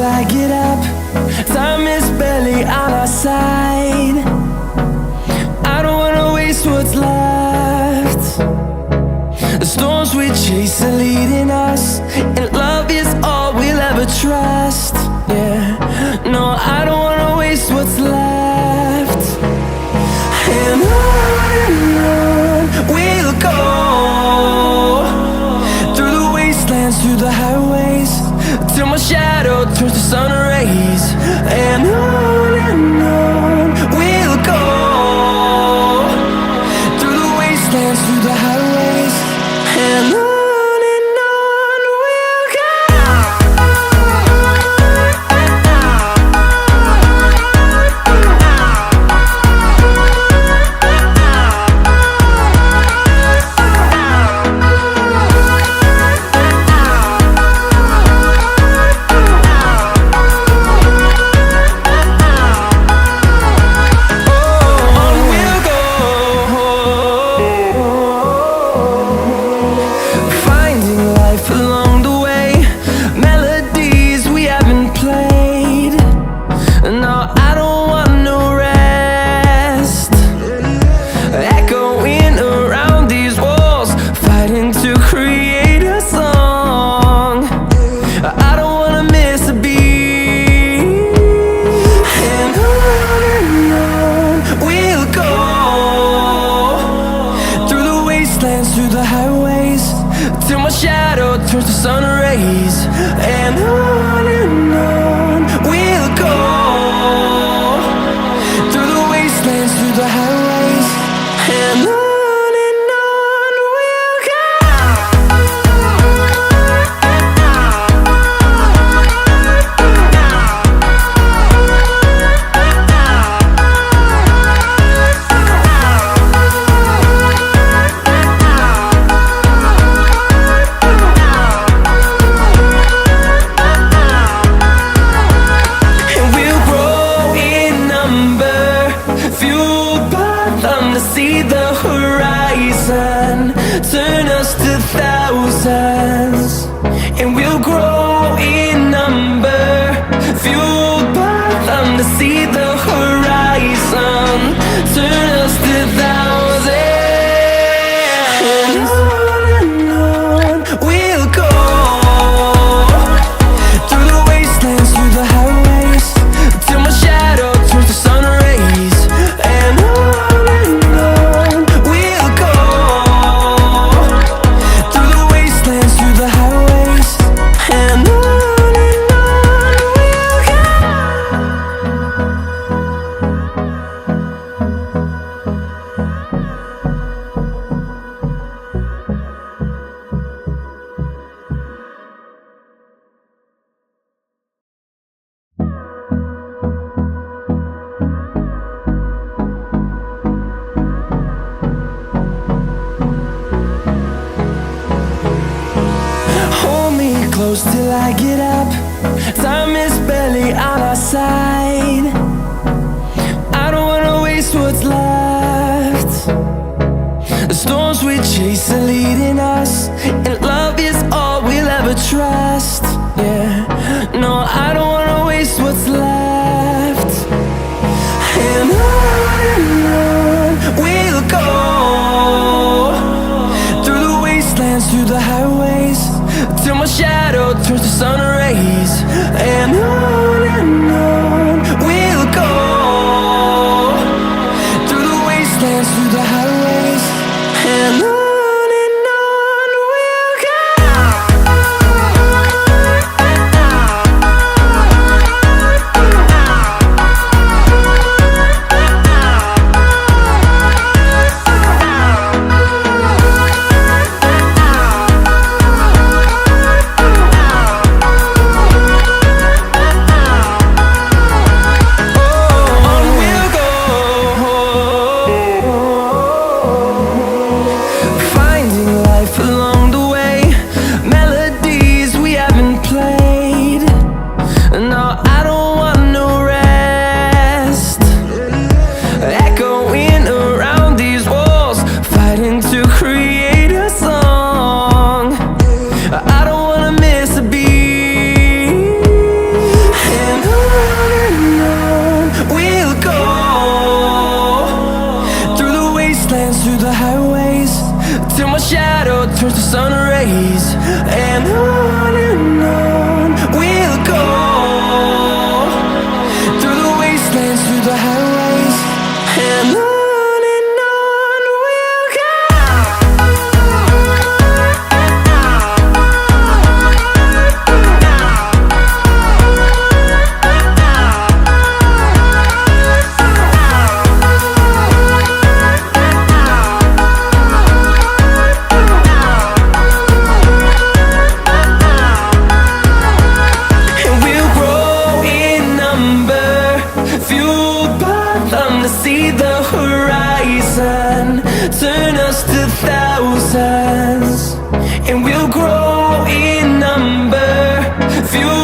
till I get up. Time is barely on our side. I don't wanna waste what's left. The storms we chase are leading us, and love is all we'll ever trust. Yeah, no, I don't wanna waste what's left. And on we'll go, through the wastelands, through the highways, till my shadow turns to sun rays. And on we'll go, through the wastelands, through the highways, and on. Through the highways, till my shadow turns to sun rays. And on we'll go, through the wastelands, through the highways, and on. See the horizon turn us to thousands, and we'll grow in number, fueled by them. To see the horizon turn us to thousands, and on we'll go, through the wastelands, through the highways, till my shadow turns to sun rays. And on close till I get up. Time is barely on our side. I don't wanna waste what's left. The storms we chase are leading us, and love is all we'll ever trust. Yeah, no, I don't wanna waste what's left. And on we'll go, through the wastelands, through the highways, till my shadow turns to sun rays. And on we'll go, through the wastelands, through the highways, and on. fathom to see the horizon. Turn us to thousands, and we'll grow in number. Few